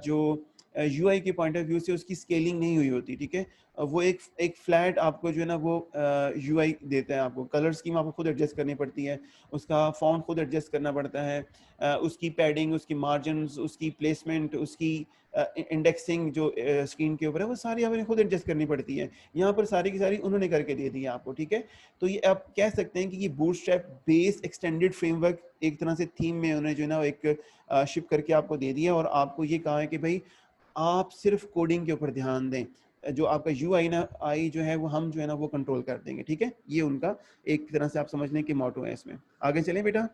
जो यूआई के पॉइंट ऑफ व्यू से उसकी स्केलिंग नहीं हुई होती, ठीक है। वो एक एक फ्लैट आपको जो है ना वो यूआई देता है। आपको कलर स्कीम आपको खुद एडजस्ट करनी पड़ती है, उसका फॉन्ट खुद एडजस्ट करना पड़ता है, उसकी पैडिंग, उसकी मार्जिन्स, उसकी प्लेसमेंट, उसकी इंडेक्सिंग जो स्क्रीन के ऊपर है वो सारी आपने खुद एडजस्ट करनी पड़ती है। यहाँ पर सारी की सारी उन्होंने करके दे दी है आपको, ठीक है। तो ये आप कह सकते हैं कि ये बूटस्ट्रैप बेस एक्सटेंडेड फ्रेमवर्क एक तरह से थीम में उन्होंने जो है ना एक शिप करके आपको दे दिया, और आपको ये कहा है कि भाई आप सिर्फ कोडिंग के ऊपर ध्यान दें, जो आपका यू आई ना आई जो है वो हम जो है ना वो कंट्रोल कर देंगे, ठीक है। ये उनका एक तरह से आप समझ लें कि मोटो है इसमें। आगे चलें बेटा।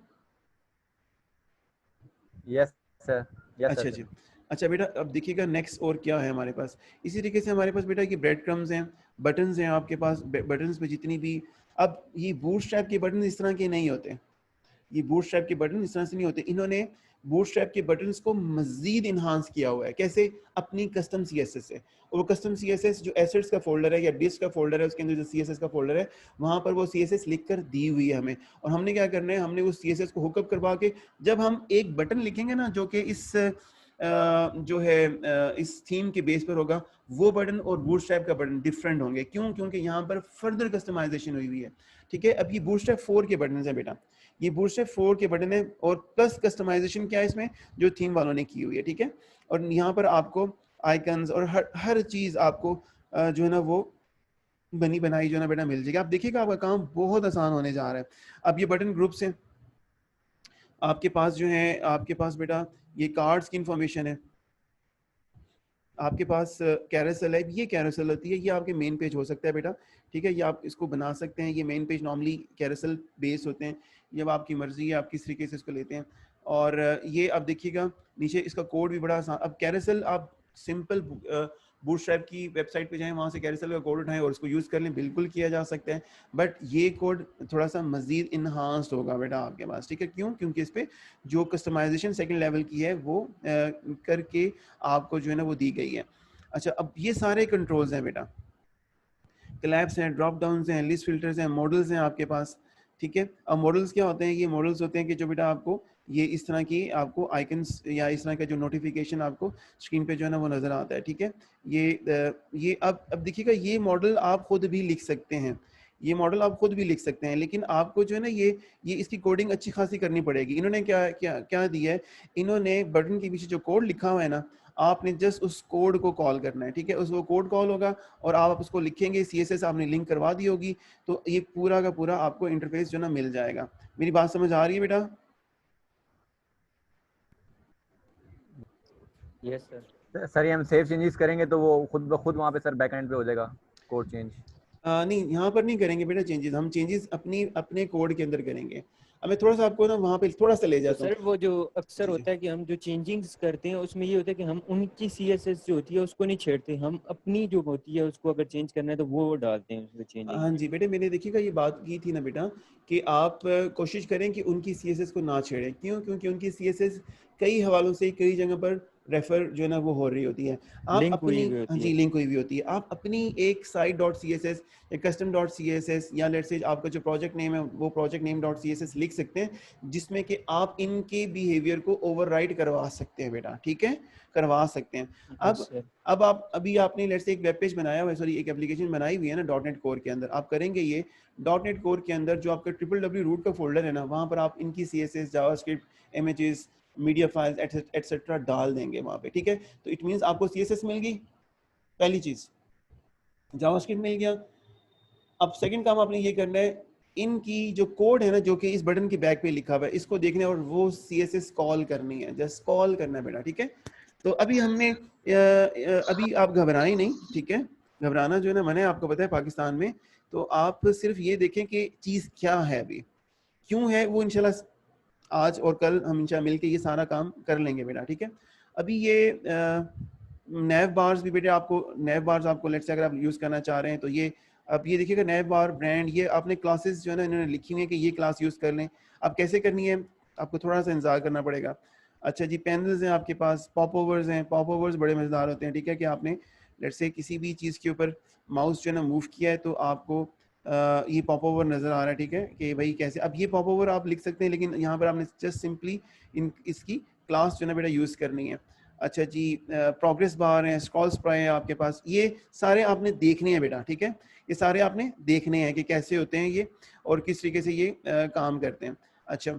यस सर, यस
अच्छा
सर।
जी। अच्छा बेटा, अब देखिएगा नेक्स्ट और क्या है हमारे पास। इसी तरीके से हमारे पास बेटा ये ब्रेड क्रम्स हैं, बटन्स हैं आपके पास। बटन्स पे जितनी भी, अब ये बूटस्ट्रैप के बटन इस तरह के नहीं होते, ये बूटस्ट्रैप के बटन इस तरह से नहीं होते। इन्होंने बूटस्ट्रैप के बटन्स को मजीद इन्हांस किया हुआ है। कैसे? अपनी कस्टम सीएसएस से। और वो कस्टम सीएसएस जो एसेट्स का फोल्डर है या डिस्क का फोल्डर है, उसके अंदर जो सीएसएस का फोल्डर है, वहां पर वो सीएसएस लिख कर दी हुई है हमें। और हमने क्या करना है, हमने उस सीएसएस को हुकअप करवा के जब हम एक बटन लिखेंगे ना जो कि इस जो है इस थीम के बेस पर होगा, वो बटन और बूटस्ट्रैप का बटन डिफरेंट होंगे। क्यों? क्योंकि यहाँ पर फर्दर कस्टमाइजेशन हुई हुई है, ठीक है। अब ये बूटस्ट्रैप 4 के बटन है बेटा, ये बूटस्ट्रैप 4 के बटन है, और प्लस कस्टमाइजेशन क्या है इसमें, जो थीम वालों ने की हुई है, ठीक है। और यहाँ पर आपको आइकन्स और हर चीज आपको जो है ना वो बनी बनाई जो है ना बेटा मिल जाएगी। आप देखिएगा आपका काम बहुत आसान होने जा रहा है। अब ये बटन ग्रुप्स हैं आपके पास जो है, आपके पास बेटा ये कार्ड्स की इंफॉर्मेशन है, आपके पास कैरोसेल है। ये कैरोसेल होती है, ये आपके मेन पेज हो सकता है बेटा, ठीक है। ये आप इसको बना सकते हैं। ये main page normally carousel base होते हैं, जब आपकी मर्जी है आप किस तरीके से इसको लेते हैं। और ये आप देखिएगा नीचे इसका कोड भी बड़ा आसान। अब कैरोसेल आप सिंपल बूटस्ट्रैप की वेबसाइट पे जाएं, वहाँ से कैरोसेल का कोड उठाएं और उसको यूज़ कर लें, बिल्कुल किया जा सकता है। बट ये कोड थोड़ा सा मजीद इन्हांस्ड होगा बेटा आपके पास, ठीक है। क्यों? क्योंकि इस पर जो कस्टमाइजेशन सेकंड लेवल की है वो करके आपको जो है ना वो दी गई है। अच्छा, अब ये सारे कंट्रोल्स हैं बेटा, क्लैप्स हैं, ड्रॉप डाउन्स हैं, लिस्ट फिल्टर्स हैं, मॉडल्स हैं आपके पास, ठीक है। अब मॉडल्स क्या होते हैं? ये मॉडल्स होते हैं कि जो बेटा आपको ये इस तरह की आपको आइकन्स या इस तरह का जो नोटिफिकेशन आपको स्क्रीन पे जो है ना वो नज़र आता है, ठीक है। ये अब देखिएगा, ये मॉडल आप खुद भी लिख सकते हैं, ये मॉडल आप खुद भी लिख सकते हैं, लेकिन आपको जो है ना ये इसकी कोडिंग अच्छी खासी करनी पड़ेगी। इन्होंने क्या क्या क्या दिया है, इन्होंने बटन के पीछे जो कोड लिखा हुआ है ना, आपने जस्ट उस कोड को कॉल करना है, ठीक है। उस वो कोड कॉल होगा और आप उसको लिखेंगे, सीएसएस आपने लिंक करवा दी होगी, तो ये पूरा का पूरा आपको इंटरफेस जो ना मिल जाएगा। मेरी बात समझ आ रही है बेटा?
Yes sir.
सर ये हम सेव चेंजेस करेंगे तो वो खुद ब खुद वहाँ पे सर बैकएंड पे हो जाएगा कोड चेंज?
नहीं, यहाँ पर नहीं करेंगे बेटा चेंजेस, हम चेंजेस अपने कोड के अंदर करेंगे। अब मैं थोड़ा सा आपको ना वहाँ पे थोड़ा सा ले
तो
जाता हूँ।
सर वो जो अक्सर
जी जी।
होता है कि हम जो चेंजिंग्स करते हैं उसमें ये होता है कि हम उनकी सीएसएस जो होती है उसको नहीं छेड़ते, हम अपनी जो होती है उसको अगर चेंज करना है तो वो डालते हैं उसमें चेंजिंग।
हाँ जी बेटे, मैंने देखिएगा ये बात की थी ना बेटा कि आप कोशिश करें कि उनकी सीएसएस को ना छेड़ें। क्यों? क्योंकि उनकी सीएसएस कई हवालों से कई जगह पर रेफर जो है ना वो हो रही होती है। आप
लिंक हुई
अपनी,
हुई
हाँ
होती
जी,
है।
लिंक हुई हुई होती है। आप अपनी एक site dot C S S या custom dot C S S या लेट्स से आपका जो प्रोजेक्ट नेम है वो project name dot C S S लिख सकते हैं, जिसमें कि आप इनके बिहेवियर को ओवरराइड करवा सकते हैं बेटा, ठीक है, करवा सकते हैं।
यस
अब
सर।
अब आप अभी आपने लेट्स से एक वेब पेज बनाया हुआ है, सॉरी एक एप्लीकेशन बनाई हुई है ना डॉट नेट कोर के अंदर, आप करेंगे ये डॉट नेट कोर के अंदर जो आपका www रूट का फोल्डर है ना, वहाँ पर आप इनकी CSS, JavaScript, images, media files etcetera डाल देंगे वहाँ पे, ठीक है। तो इट मीन्स आपको CSS मिल गई, पहली चीज, जावास्क्रिप्ट मिल गया। अब सेकंड काम आपने ये करना है, इनकी जो कोड है ना जो कि इस बटन के बैक पे लिखा हुआ है, इसको देखना है और वो CSS कॉल करनी है, जस्ट कॉल करना है बेटा, ठीक है। तो अभी हमने अभी आप घबराएं नहीं, ठीक है। घबराना जो है ना मैंने आपको पता है पाकिस्तान में, तो आप सिर्फ ये देखें कि चीज़ क्या है, अभी क्यों है वो इंशाल्लाह आज और कल हम इंशाल्लाह मिलके ये सारा काम कर लेंगे बेटा, ठीक है। अभी ये नैव बार्स भी बेटे आपको, नैव बार्स आपको लेट्स से अगर आप यूज़ करना चाह रहे हैं तो ये, अब ये देखिएगा नैव बार ब्रांड, ये आपने क्लासेस जो है ना इन्होंने लिखी हुई है कि ये क्लास यूज़ कर लें। अब कैसे करनी है, आपको थोड़ा सा इंतजार करना पड़ेगा। अच्छा जी, पैनल्स हैं आपके पास, पॉप ओवर्स हैं, पॉप ओवर्स बड़े मज़ेदार होते हैं, ठीक है, कि आपने लेट्स से किसी भी चीज़ के ऊपर माउस जो है ना मूव किया है तो आपको ये पॉप ओवर नज़र आ रहा है, ठीक है, कि भाई कैसे। अब ये पॉप ओवर आप लिख सकते हैं, लेकिन यहाँ पर आपने जस्ट सिंपली इसकी क्लास जो है ना बेटा यूज़ करनी है। अच्छा जी, प्रोग्रेस बार है, स्क्रॉल स्प्रे है आपके पास, ये सारे आपने देखने हैं बेटा, ठीक है, ये सारे आपने देखने हैं कि कैसे होते हैं ये और किस तरीके से ये काम करते हैं। अच्छा,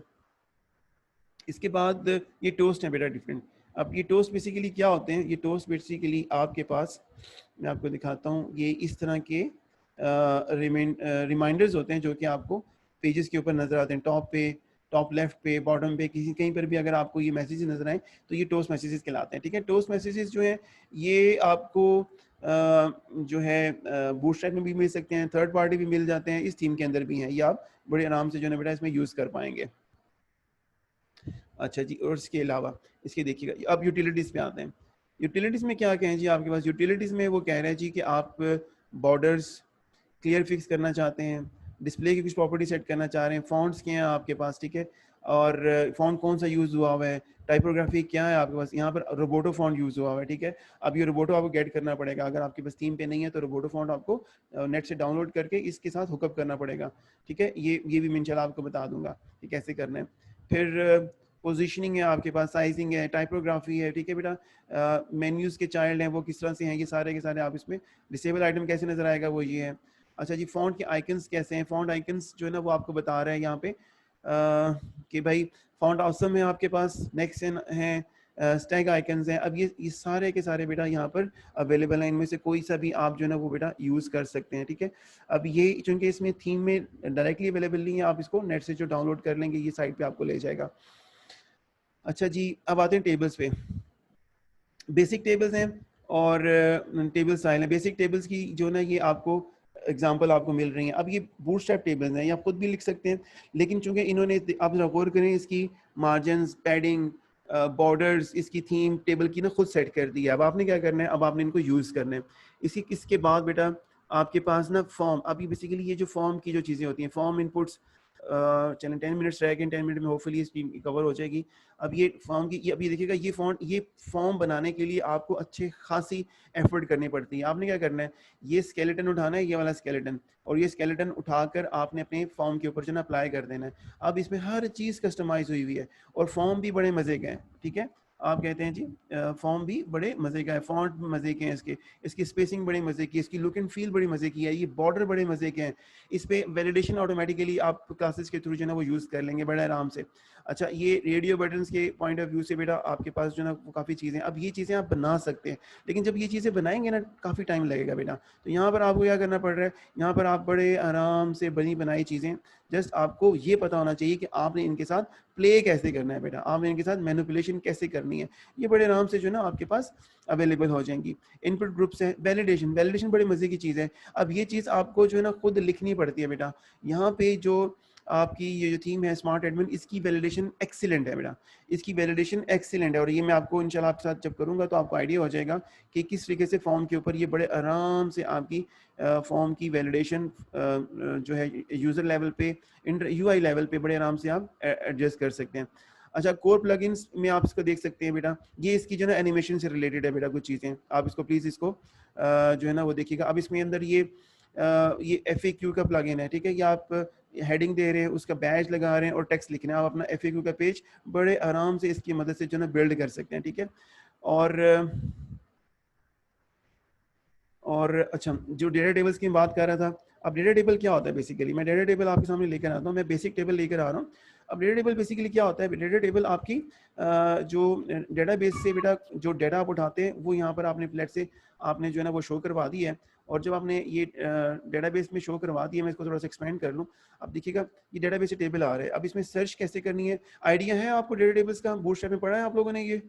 इसके बाद ये टोस्ट है बेटा डिफरेंट। अब ये टोस्ट बेसिकली क्या होते हैं, ये टोस्ट बेसिकली आपके पास, मैं आपको दिखाता हूँ, ये इस तरह के रिमाइंडर्स होते हैं जो कि आपको पेजेस के ऊपर नजर आते हैं, टॉप पे, टॉप लेफ्ट पे, बॉटम पे, किसी कहीं पर भी अगर आपको ये मैसेजेस नजर आए तो ये टोस्ट मैसेजेस कहलाते हैं, ठीक है। टोस्ट मैसेजेस जो है ये आपको जो है बूटस्ट्रैप में भी मिल सकते हैं, थर्ड पार्टी भी मिल जाते हैं, इस थीम के अंदर भी हैं, ये आप बड़े आराम से जो है बेटा इसमें यूज़ कर पाएंगे। अच्छा जी, और इसके अलावा इसके देखिएगा, अब यूटिलिटीज़ पे आते हैं। यूटिलिटीज़ में क्या कहें जी, आपके पास यूटिलिटीज़ में वो कह रहे हैं जी कि आप बॉर्डर्स क्लियर फिक्स करना चाहते हैं, डिस्प्ले की कुछ प्रॉपर्टी सेट करना चाह रहे हैं, फॉन्ट्स क्या हैं आपके पास, ठीक है, और फॉन्ट कौन सा यूज़ हुआ हुआ है, टाइपोग्राफी क्या है आपके पास, यहाँ पर रोबोटो फॉन्ट यूज़ हुआ हुआ है, ठीक है। अब ये रोबोटो आपको गेट करना पड़ेगा, अगर आपके पास थीम पे नहीं है तो रोबोटो फॉन्ट आपको नेट से डाउनलोड करके इसके साथ हुकअप करना पड़ेगा, ठीक है। ये भी मैं इंशाल्लाह आपको बता दूंगा कि कैसे करना है। फिर पोजीशनिंग है आपके पास, साइजिंग है, टाइपोग्राफी है, ठीक है बेटा। मेन्यूज़ के चाइल्ड हैं वो किस तरह से हैं, ये सारे के सारे आप इसमें, डिसेबल आइटम कैसे नज़र आएगा वो ये है। अच्छा जी, फ़ॉन्ट के आइकन्स कैसे हैं, फ़ॉन्ट आइकन्स जो है ना वो आपको बता रहा है यहाँ पे कि भाई फ़ॉन्ट ऑसम है आपके पास, नेक्स्ट है, स्टैग आइकन्स हैं। अब ये सारे के सारे बेटा यहाँ पर अवेलेबल हैं, इनमें से कोई सा भी आप जो है ना वो बेटा यूज़ कर सकते हैं, ठीक है। अब ये चूँकि इसमें थीम में डायरेक्टली अवेलेबल नहीं है, आप इसको नेट से जो डाउनलोड कर लेंगे ये साइट पे आपको ले जाएगा। अच्छा जी, अब आते हैं टेबल्स पे। बेसिक टेबल्स हैं और टेबल स्टाइल है। बेसिक टेबल्स की जो ना ये आपको एग्जांपल आपको मिल रही हैं। अब ये बूटस्ट्रैप टेबल्स हैं, ये आप खुद भी लिख सकते हैं, लेकिन चूंकि इन्होंने, आप जरा गौर करें, इसकी मार्जिन्स, पैडिंग, बॉर्डर्स, इसकी थीम टेबल की ना खुद सेट कर दी है। अब आपने क्या करना है, अब आपने इनको यूज़ करना है। इसके बाद बेटा आपके पास ना फॉर्म, अभी बेसिकली ये जो फॉर्म की जो चीज़ें होती हैं, फॉर्म इनपुट्स, चलें 10 मिनट्स रह गए, 10 मिनट में होपफुली इसकी कवर हो जाएगी। अब ये फॉर्म की, ये अभी देखिएगा, ये फॉर्म बनाने के लिए आपको अच्छे खासी एफर्ट करनी पड़ती है। आपने क्या करना है, ये स्केलेटन उठाना है, ये वाला स्केलेटन, और ये स्केलेटन उठाकर आपने अपने फॉर्म के ऊपर जो ना अप्लाई कर देना है। अब इसमें हर चीज़ कस्टमाइज हुई हुई है और फॉर्म भी बड़े मज़े के हैं, ठीक है। आप कहते हैं जी फॉर्म भी बड़े मज़े का है, फॉन्ट मज़े के हैं, इसकी स्पेसिंग बड़ी मज़े की, इसकी लुक एंड फील बड़ी मज़े की है, ये बॉर्डर बड़े मज़े के हैं। इस पे वैलिडेशन ऑटोमेटिकली आप क्लासेस के थ्रू जो है ना वो यूज़ कर लेंगे बड़े आराम से। अच्छा, ये रेडियो बटन्स के पॉइंट ऑफ व्यू से बेटा आपके पास जो है ना वो काफ़ी चीज़ें, अब ये चीज़ें आप बना सकते हैं, लेकिन जब ये चीज़ें बनाएंगे ना काफ़ी टाइम लगेगा बेटा। तो यहाँ पर आपको क्या करना पड़ रहा है, यहाँ पर आप बड़े आराम से बनी बनाई चीज़ें, जस्ट आपको ये पता होना चाहिए कि आपने इनके साथ प्ले कैसे करना है बेटा, आपने इनके साथ मैनिपुलेशन कैसे करनी है, ये बड़े आराम से जो है ना आपके पास अवेलेबल हो जाएंगी। इनपुट ग्रुप्स है, वैलिडेशन बड़ी मज़े की चीज़ है। अब ये चीज़ आपको जो है ना खुद लिखनी पड़ती है बेटा। यहाँ पे जो आपकी ये जो थीम है स्मार्ट एडमिन, इसकी वैलिडेशन एक्सीलेंट है बेटा, इसकी वैलिडेशन एक्सीलेंट है, और ये मैं आपको इंशाल्लाह आपके साथ जब करूँगा तो आपको आइडिया हो जाएगा कि किस तरीके से फॉर्म के ऊपर ये बड़े आराम से आपकी फॉर्म की वैलिडेशन जो है यूज़र लेवल पे, यूआई लेवल पे बड़े आराम से आप एडजस्ट कर सकते हैं। अच्छा, कोर प्लगइन्स में आप इसको देख सकते हैं बेटा, ये इसकी जो है ना एनिमेशन से रिलेटेड है बेटा कुछ चीज़ें, आप इसको प्लीज़ इसको जो है ना वो देखिएगा। अब इसमें अंदर ये FAQ का प्लगइन है, ठीक है, ये आप हेडिंग दे रहे हैं, उसका बैज लगा रहे हैं और टेक्स्ट लिखना है, आप अपना FAQ का पेज बड़े आराम से इसकी मदद से जो है ना बिल्ड कर सकते हैं, ठीक है। और अच्छा, जो डेटा टेबल्स की बात कर रहा था, अब डेटा टेबल क्या होता है बेसिकली, मैं डेटा टेबल आपके सामने लेकर आता हूँ, मैं बेसिक टेबल लेकर आ रहा हूँ। अब डेटा टेबल बेसिकली क्या होता है, डेटा टेबल आपकी जो डेटाबेस से बेटा जो डेटा आप उठाते हैं वो यहाँ पर आपने फ्लैट से आपने जो है ना वो शो करवा दी है, और जब आपने ये डेटाबेस में शो करवा दिया, मैं इसको थोड़ा सा एक्सपेंड कर लूँ। अब देखिएगा ये डेटाबेस से टेबल आ रहा है, अब इसमें सर्च कैसे करनी है, आइडिया है आपको डेटा टेबल्स का, बूटस्ट्रैप में पढ़ा है आप लोगों ने ये?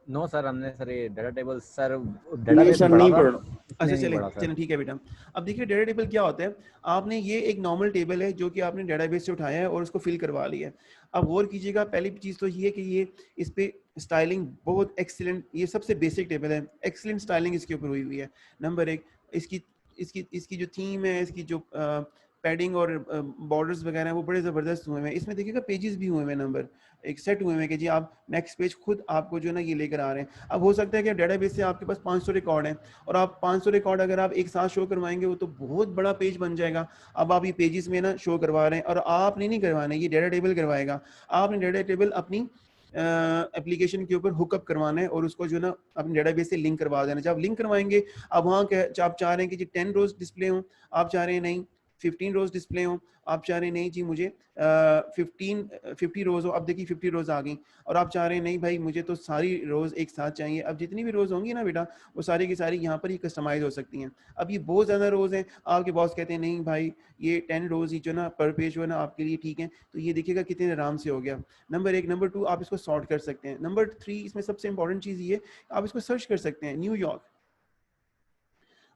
नो सर, हमने सर ये डेटा टेबल सर
नहीं
डेटाबेस
सर,
में पढ़ा
नहीं
था।
पढ़
अच्छा
नहीं
चलें
पढ़ा सर।
चलें ठीक है बेटा। अब देखिए डाटा टेबल क्या होता है, आपने ये एक नॉर्मल टेबल है जो कि आपने डेटाबेस से उठाया है और उसको फिल करवा लिया है। अब गौर कीजिएगा, पहली चीज़ तो ये कि ये इस पे स्टाइलिंग बहुत एक्सीलेंट, ये सबसे बेसिक टेबल है, एक्सीलेंट स्टाइलिंग इसके ऊपर हुई हुई है। नंबर एक, इसकी इसकी इसकी जो थीम है, इसकी जो पैडिंग और बॉर्डर्स वगैरह हैं वो बड़े ज़बरदस्त हुए हैं। इसमें देखिएगा पेजेस भी हुए हैं नंबर एक सेट हुए हैं कि जी आप नेक्स्ट पेज खुद आपको जो है ना ये लेकर आ रहे हैं। अब हो सकता है कि डेटाबेस से आपके पास 500 रिकॉर्ड हैं और आप 500 रिकॉर्ड अगर आप एक साथ शो करवाएंगे वो तो बहुत बड़ा पेज बन जाएगा। अब आप ये पेजेस में ना शो करवा रहे हैं और आपने नहीं करवाना, ये डाटा टेबल करवाएगा। आपने डाटा टेबल अपनी एप्लीकेशन के ऊपर हुकअप करवाना है और उसको जो ना अपने डेटाबेस से लिंक करवा देना। जब आप लिंक करवाएंगे, अब वहाँ आप चाह रहे हैं कि जी 10 रोज डिस्प्ले हो, आप चाह रहे हैं नहीं 15 रोज डिस्प्ले हो, आप चाह रहे हैं नहीं जी मुझे 50 रोज हो। अब देखिए 50 रोज आ गई और आप चाह रहे हैं नहीं भाई मुझे तो सारी रोज एक साथ चाहिए। अब जितनी भी रोज होंगी ना बेटा वो सारी की सारी यहाँ पर ही कस्टमाइज हो सकती हैं। अब ये बहुत ज़्यादा रोज हैं, आपके बॉस कहते हैं नहीं भाई ये 10 रोज ही जो ना पर पेज जो है ना आपके लिए ठीक है, तो ये देखिएगा कितने आराम से हो गया। नंबर एक। नंबर टू, आप इसको सॉर्ट कर सकते हैं। नंबर थ्री, इसमें सबसे इंपॉर्टेंट चीज़ ये आप इसको सर्च कर सकते हैं, न्यूयॉर्क।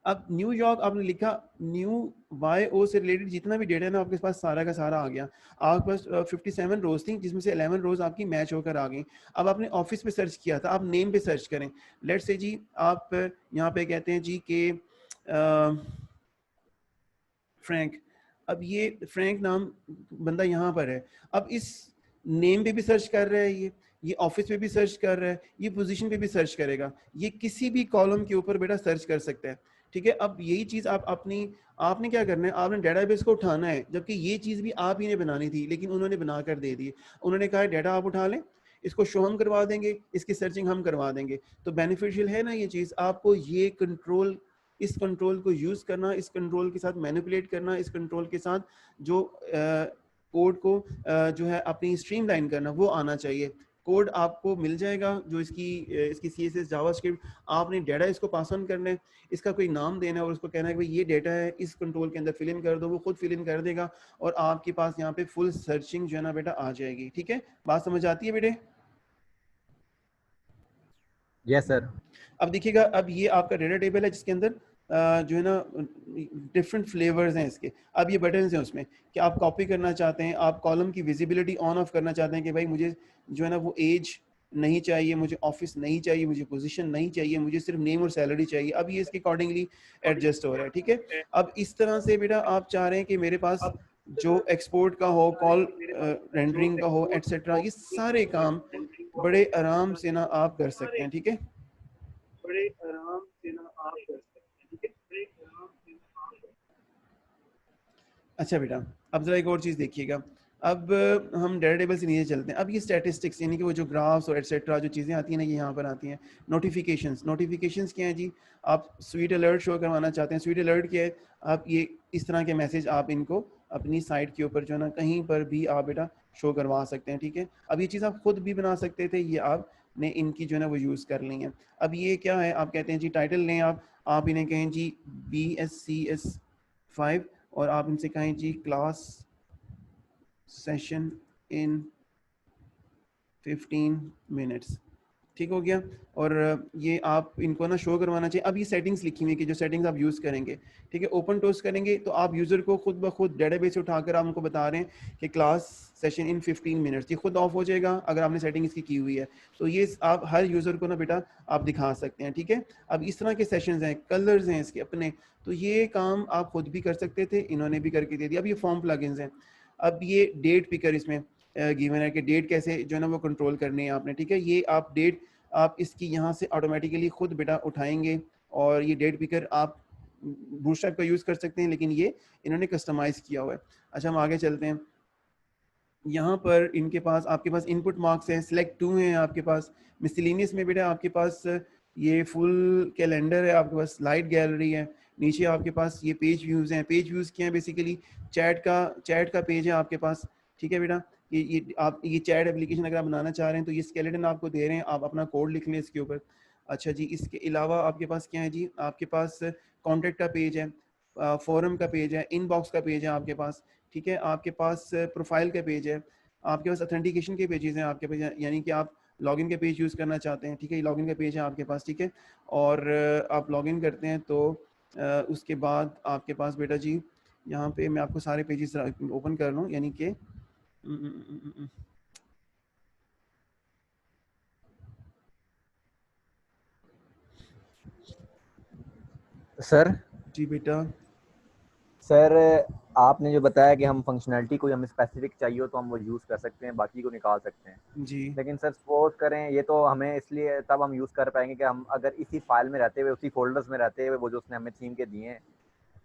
अब न्यूयॉर्क आपने लिखा, न्यू YO से रिलेटेड जितना भी डेटा है ना आपके पास सारा का सारा आ गया। आपके पास 57 रोज थी जिसमें से 11 रोज आपकी मैच होकर आ गई। अब आपने ऑफिस पे सर्च किया था, आप नेम पे सर्च करें। लेट से जी आप यहाँ पे कहते हैं जी के फ्रैंक। अब ये फ्रैंक नाम बंदा यहाँ पर है। अब इस नेम पे भी सर्च कर रहा है, ये ऑफिस पे भी सर्च कर रहा है, ये पोजीशन पे भी सर्च करेगा, ये किसी भी कॉलम के ऊपर बेटा सर्च कर सकता है। ठीक है, अब यही चीज आप अपनी आपने क्या करना है, आपने डेटाबेस को उठाना है, जबकि ये चीज भी आप ही ने बनानी थी लेकिन उन्होंने बनाकर दे दी। उन्होंने कहा डेटा आप उठा लें, इसको शो हम करवा देंगे, इसकी सर्चिंग हम करवा देंगे। तो बेनिफिशियल है ना ये चीज। आपको ये कंट्रोल, इस कंट्रोल को यूज करना, इस कंट्रोल के साथ मैनिपुलेट करना, इस कंट्रोल के साथ जो कोड को जो है अपनी स्ट्रीमलाइन करना वो आना चाहिए। कोड आपको मिल जाएगा जो इसकी CSS जावास्क्रिप्ट, आपने डेटा इसको पास ऑन करना है, इसका कोई नाम देना है और उसको कहना है कि भाई ये डेटा है इस कंट्रोल के अंदर फिल इन कर दो, वो खुद फिल इन कर देगा और आपके पास यहाँ पे फुल सर्चिंग जो है ना बेटा आ जाएगी। ठीक है, बात समझ आती है बेटे?
Yes sir.
अब देखिएगा, अब ये आपका डेटा टेबल है जिसके अंदर जो है ना डिफरेंट फ्लेवर्स हैं इसके। अब ये बटन्स हैं उसमें कि आप कॉपी करना चाहते हैं, आप कॉलम की विजिबिलिटी ऑन ऑफ करना चाहते हैं कि भाई मुझे जो है ना वो एज नहीं चाहिए, मुझे ऑफिस नहीं चाहिए, मुझे पोजीशन नहीं चाहिए, मुझे सिर्फ नेम और सैलरी चाहिए। अब ये इसके अकॉर्डिंगली एडजस्ट हो रहा है। ठीक है, अब इस तरह से बेटा आप चाह रहे हैं कि मेरे पास जो एक्सपोर्ट का हो, कॉल रेंडरिंग का हो, एटसेट्रा, ये सारे काम बड़े आराम से ना आप कर सकते हैं। ठीक है, बड़े आराम से ना आप कर सकते हैं। ठीक है, बड़े आराम से ना आप कर सकते हैं। अच्छा बेटा, अब जरा एक और चीज देखिएगा। अब हम डेटा टेबल से नीचे चलते हैं। अब ये स्टैटिस्टिक्स यानी कि वो जो ग्राफ्स और एटसेट्रा जो चीज़ें आती हैं ना ये यहाँ पर आती हैं। नोटिफिकेशंस, नोटिफिकेशंस क्या है जी? आप स्वीट अलर्ट शो करवाना चाहते हैं। स्वीट अलर्ट क्या है? आप ये इस तरह के मैसेज आप इनको अपनी साइट के ऊपर जो है ना कहीं पर भी आप बेटा शो करवा सकते हैं। ठीक है, अब ये चीज़ आप खुद भी बना सकते थे, ये आपने इनकी जो है ना वो यूज़ कर ली है। अब ये क्या है, आप कहते हैं जी टाइटल लें, आप इन्हें कहें जी BSCS5 और आप इनसे कहें जी क्लास सेशन इन 15 मिनट्स। ठीक हो गया, और ये आप इनको ना शो करवाना चाहिए। अब ये सेटिंग्स लिखी हुई है कि जो सेटिंग्स आप यूज़ करेंगे, ठीक है, ओपन टोस्ट करेंगे तो आप यूज़र को खुद ब खुद डेटाबेस से उठाकर आप उनको बता रहे हैं कि क्लास सेशन इन 15 मिनट्स, ये खुद ऑफ हो जाएगा अगर आपने सेटिंग इसकी की हुई है। तो ये आप हर यूज़र को ना बेटा आप दिखा सकते हैं। ठीक है, अब इस तरह के सेशंस हैं, कलर्स हैं इसके अपने, तो ये काम आप खुद भी कर सकते थे, इन्होंने भी करके दे दिया। अब ये फॉर्म प्लगइन्स हैं। अब ये डेट पिकर इसमें गिवन है कि डेट कैसे जो है ना वो कंट्रोल करनी है आपने। ठीक है, ये आप डेट आप इसकी यहाँ से ऑटोमेटिकली खुद बेटा उठाएंगे और ये डेट पिकर आप बूटस्ट्रैप का यूज़ कर सकते हैं, लेकिन ये इन्होंने कस्टमाइज़ किया हुआ है। अच्छा, हम आगे चलते हैं। यहाँ पर इनके पास आपके पास इनपुट मार्क्स हैं, सिलेक्ट 2 हैं आपके पास। मिसलिनियस में बेटा आपके पास ये फुल कैलेंडर है, आपके पास स्लाइड गैलरी है, नीचे आपके पास ये पेज व्यूज़ हैं। पेज व्यूज़ क्या है? बेसिकली चैट का पेज है आपके पास। ठीक है बेटा, ये आप ये चैट एप्लीकेशन अगर आप बनाना चाह रहे हैं तो ये स्केलेटन आपको दे रहे हैं, आप अपना कोड लिख लें इसके ऊपर। अच्छा जी, इसके अलावा आपके पास क्या है जी? आपके पास कॉन्टैक्ट का पेज है, फोरम का पेज है, इनबॉक्स का पेज है आपके पास। ठीक है, आपके पास प्रोफाइल का पेज है, आपके पास ऑथेंटिकेशन के पेजेस हैं आपके पास, यानी कि आप लॉगिन का पेज यूज़ करना चाहते हैं, ठीक है, ये लॉगिन का पेज है आपके पास, ठीक है। और आप लॉगिन करते हैं तो उसके बाद आपके पास बेटा जी यहाँ पे मैं आपको सारे पेजेस ओपन कर लूँ, यानी कि
सर
जी बेटा।
सर आपने जो बताया कि हम फंक्शनैलिटी कोई हमें स्पेसिफिक चाहिए हो तो हम वो यूज़ कर सकते हैं, बाकी को निकाल सकते हैं।
जी
लेकिन सर सपोज करें, ये तो हमें इसलिए तब हम यूज़ कर पाएंगे कि हम अगर इसी फाइल में रहते हुए, उसी फोल्डर्स में रहते हुए, वो जो उसने हमें थीम के दिए हैं,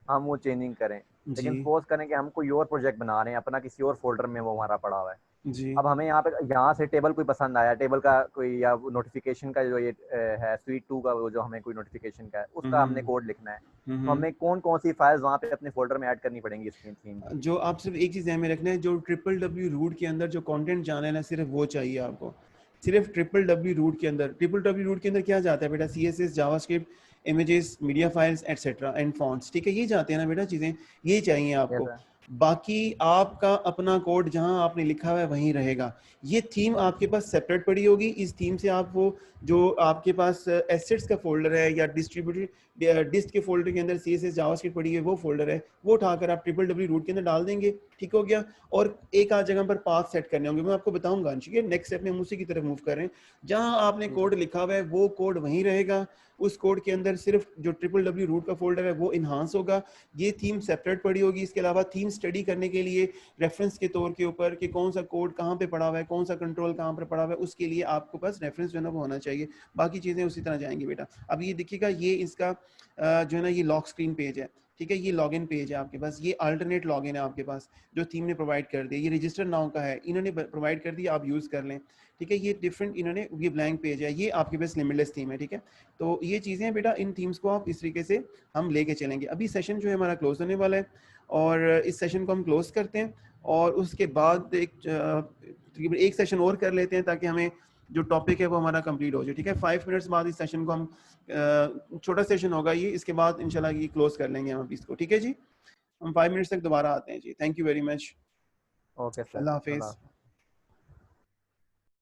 हम वो चेंजिंग करें।
जी
लेकिन सपोज करें कि हम कोई और प्रोजेक्ट बना रहे हैं, अपना किसी और फोल्डर में वो हमारा पड़ा हुआ है।
जी
अब हमें यहाँ से टेबल कोई पसंद आया, टेबल का कोई या नोटिफिकेशन का जो ये है स्वीट 2 का, वो जो हमें कोई नोटिफिकेशन का है, उसका हमने कोड लिखना है। तो हमें कौन कौन सी फाइल्स वहाँ पे अपने फोल्डर में ऐड करनी पड़ेंगी इसकी थीम की?
जो आप सिर्फ एक चीज़ ध्यान में रखना है, जो www रूट के अंदर जो कंटेंट जाना है ना, सिर्फ वो चाहिए आपको। सिर्फ www रूट के अंदर, www रूट के अंदर क्या जाता है बेटा? CSS, JavaScript, images, media files etcetera and fonts, ठीक है, ये जाते हैं ना बेटा चीज़ें, ये चाहिए आपको। बाकी आपका अपना कोड जहां आपने लिखा हुआ है वहीं रहेगा। ये थीम आपके पास सेपरेट पड़ी होगी। इस थीम से आप वो जो आपके पास एसेट्स का फोल्डर है या डिस्ट्रीब्यूटेड डिस्ट के फोल्डर के अंदर CSS जावास्क्रिप्ट पड़ी है, वो फोल्डर है, वो उठाकर आप www रूट के अंदर डाल देंगे, ठीक हो गया। और एक आध जगह पर पाथ सेट करने होंगे, मैं आपको बताऊंगा, ठीक है, नेक्स्ट स्टेप में हम उसी की तरफ मूव कर रहे हैं। जहां आपने कोड लिखा हुआ है वो कोड वहीं रहेगा। उस कोड के अंदर सिर्फ जो www रूट का फोल्डर है वो इन्हांस होगा। ये थीम सेपरेट पड़ी होगी। इसके अलावा थीम स्टडी करने के लिए रेफरेंस के तौर के ऊपर कि कौन सा कोड कहाँ पे पड़ा हुआ है, कौन सा कंट्रोल कहाँ पर पड़ा हुआ है, उसके लिए आपको पास रेफरेंस जो है ना वो होना चाहिए। बाकी चीज़ें उसी तरह जाएंगी बेटा। अब ये देखिएगा, ये इसका जो है ना ये लॉक स्क्रीन पेज है, ठीक है, ये लॉगिन पेज है आपके पास, ये अल्टरनेट लॉगिन है आपके पास जो थीम ने प्रोवाइड कर दिया। ये रजिस्टर नाउ का है, इन्होंने प्रोवाइड कर दिया, आप यूज़ कर लें, ठीक है। ये डिफरेंट इन्होंने, ये ब्लैंक पेज है, ये आपके पास लिमिटलेस थीम है, ठीक है। तो ये चीज़ें हैं बेटा, इन थीम्स को आप इस तरीके से हम लेके चलेंगे। अभी सेशन जो है हमारा क्लोज होने वाला है और इस सेशन को हम क्लोज करते हैं और उसके बाद तकरीबन एक सेशन और कर लेते हैं ताकि हमें जो टॉपिक है वो हमारा कंप्लीट हो जाए, ठीक है। 5 मिनट्स बाद इस सेशन को हम छोटा सेशन होगा ये, इसके बाद इंशाल्लाह ये क्लोज कर लेंगे हम इसको, ठीक है जी। हम 5 मिनट्स तक दोबारा आते हैं जी। Thank you very much.
Okay sir,
अल्लाह हाफिज़।